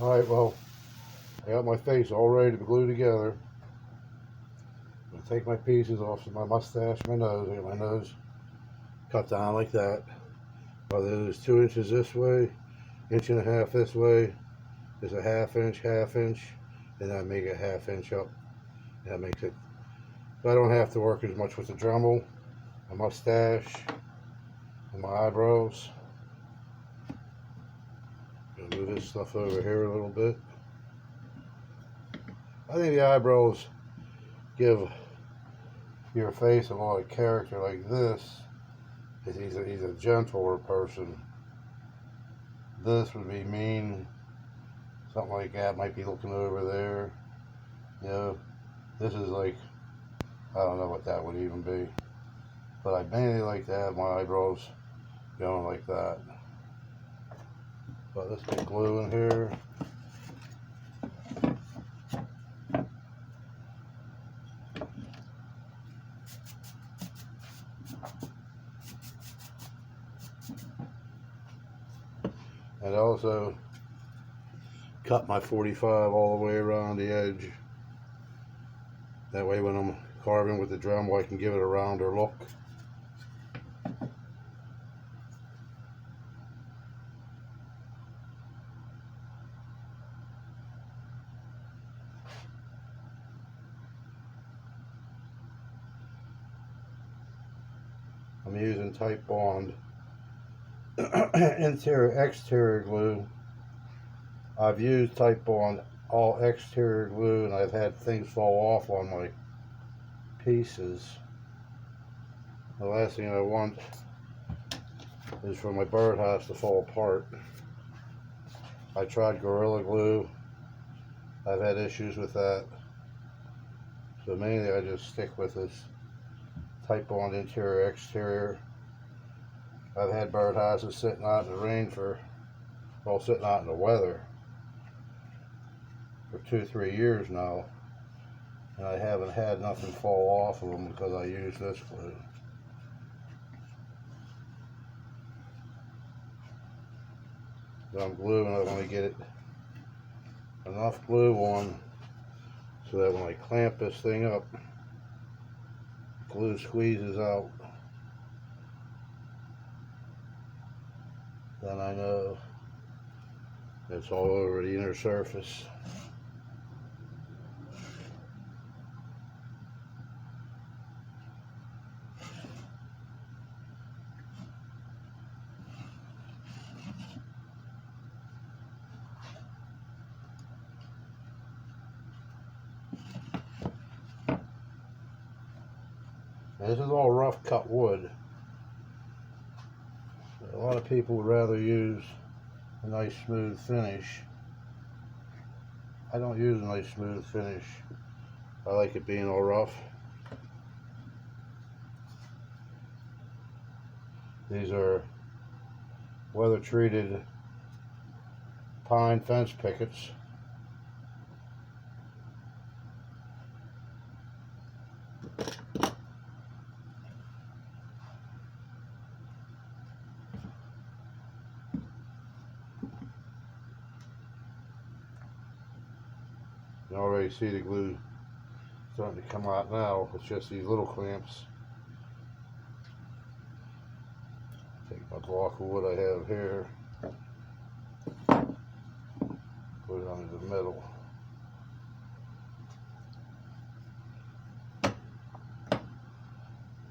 Alright, well, I got my face all ready to be glued together. I'm gonna take my pieces off my mustache, my nose. I got my nose cut down like that. Whether it is 2 inches this way, 1.5 inches this way, there's a half inch, and I make a half inch up. That makes it so I don't have to work as much with the Dremel, my mustache, and my eyebrows. Gonna move this stuff over here a little bit. I think the eyebrows give your face a lot of character. Like this, he's a gentler person. This would be mean, something like that. Might be looking over there. You know, this is like, I don't know what that would even be. But I mainly like to have my eyebrows going like that. But let's get glue in here. And also cut my 45 all the way around the edge. That way when I'm carving with the Dremel, I can give it a rounder look. I'm using Type Bond interior exterior glue. I've used Type Bond all exterior glue, and I've had things fall off on my pieces. The last thing I want is for my birdhouse to fall apart. I tried Gorilla Glue. I've had issues with that. So mainly I just stick with this Type Bond interior exterior. I've had birdhouses sitting out in the rain sitting out in the weather for 2-3 years now, and I haven't had nothing fall off of them because I use this glue. So I'm gluing, I want to get it enough glue on so that when I clamp this thing up, glue squeezes out. Then I know it's all over the inner surface. And this is all rough cut wood. A lot of people would rather use a nice smooth finish. I don't use a nice smooth finish. I like it being all rough. These are weather treated pine fence pickets. You can already see the glue starting to come out now. It's just these little clamps. Take my block of wood I have here, put it under the middle.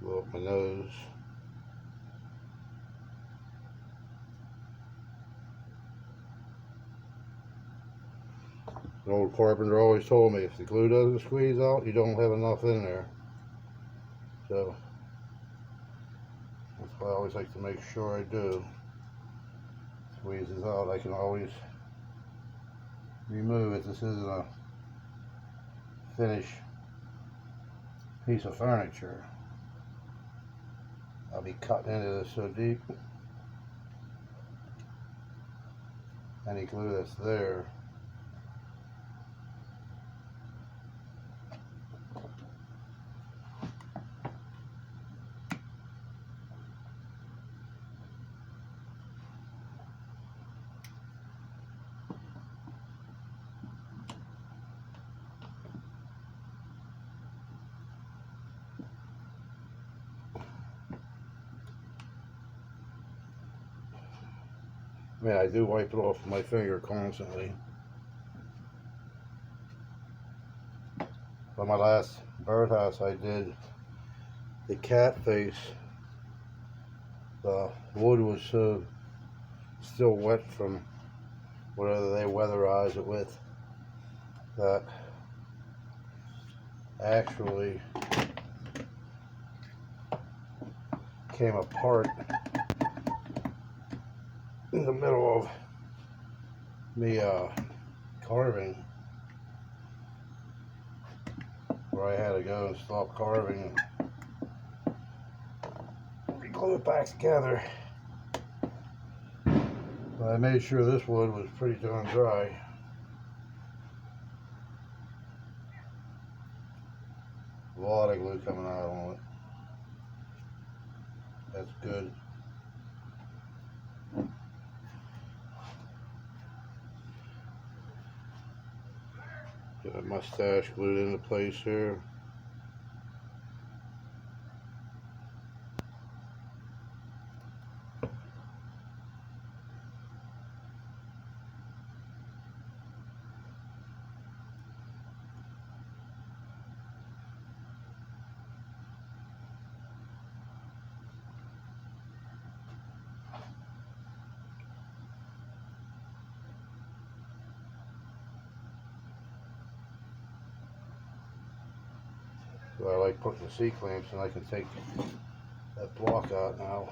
Glue up my nose. An old carpenter always told me if the glue doesn't squeeze out, you don't have enough in there. So that's why I always like to make sure I do. Squeezes out, I can always remove it. This isn't a finished piece of furniture. I'll be cutting into this so deep. Any glue that's there, I mean, I do wipe it off with my finger constantly. But my last birdhouse I did, the cat face, the wood was so still wet from whatever they weatherize it with, that actually came apart in the middle of me carving, where I had to go and stop carving and re-glue it back together. But I made sure this wood was pretty darn dry. A lot of glue coming out on it. That's good. Get a mustache glued into place here. So I like putting the C-clamps, and I can take that block out now.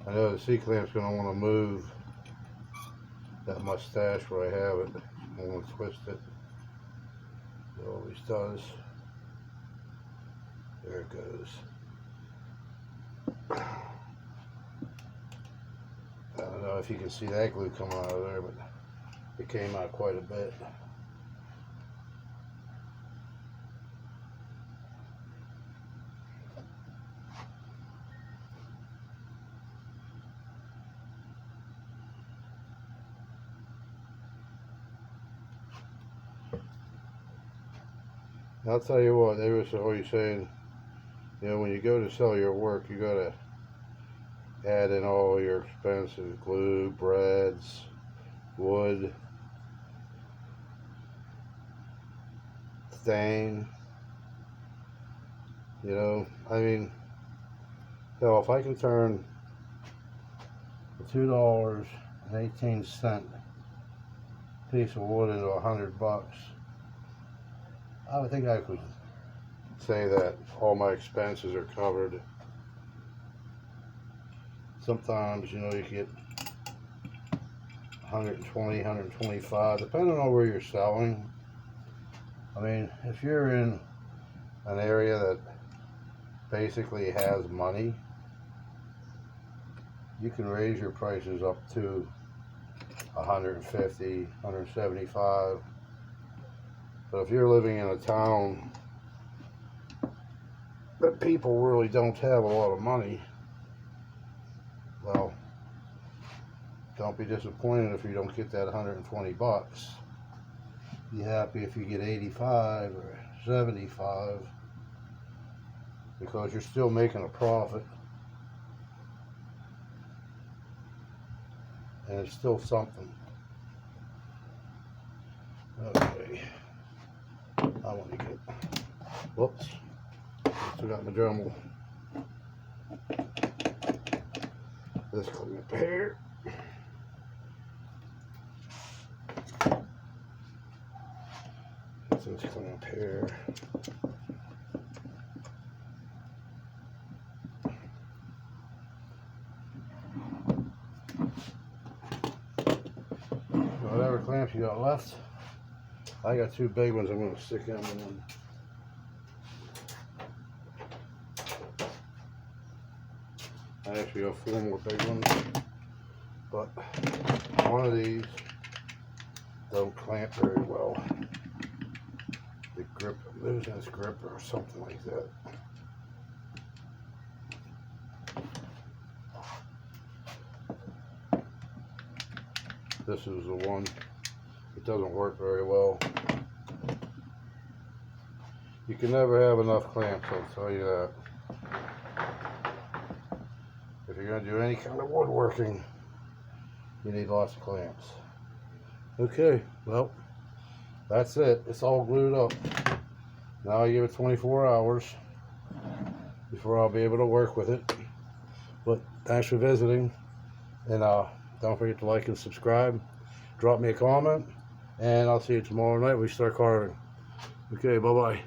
I know the C-clamp's going to want to move that mustache where I have it. I want to twist it. It always does. There it goes. I don't know if you can see that glue coming out of there, but it came out quite a bit. I'll tell you what, they were always saying, you know, when you go to sell your work, you gotta add in all your expenses: glue, breads, wood, stain. You know, I mean, hell, if I can turn a $2.18 piece of wood into $100, I would think I could say that all my expenses are covered. Sometimes, you know, you get 120, 125, depending on where you're selling. I mean, if you're in an area that basically has money, you can raise your prices up to 150, 175. But if you're living in a town that people really don't have a lot of money, well, don't be disappointed if you don't get that 120 bucks. Be happy if you get 85 or 75, because you're still making a profit, and it's still something. Okay, I want to get, whoops, still got my Dremel. This clamp here. This clamp here. Whatever clamps you got left, I got two big ones I'm going to stick in one. I actually got 4 more big ones, but one of these don't clamp very well. The grip, losing its grip or something like that. This is the one. It doesn't work very well. You can never have enough clamps, I'll tell you that. If you're going to do any kind of woodworking, you need lots of clamps. Okay, well, that's it. It's all glued up. Now I give it 24 hours before I'll be able to work with it. But thanks for visiting, and don't forget to like and subscribe. Drop me a comment, and I'll see you tomorrow night when we start carving. Okay, bye-bye.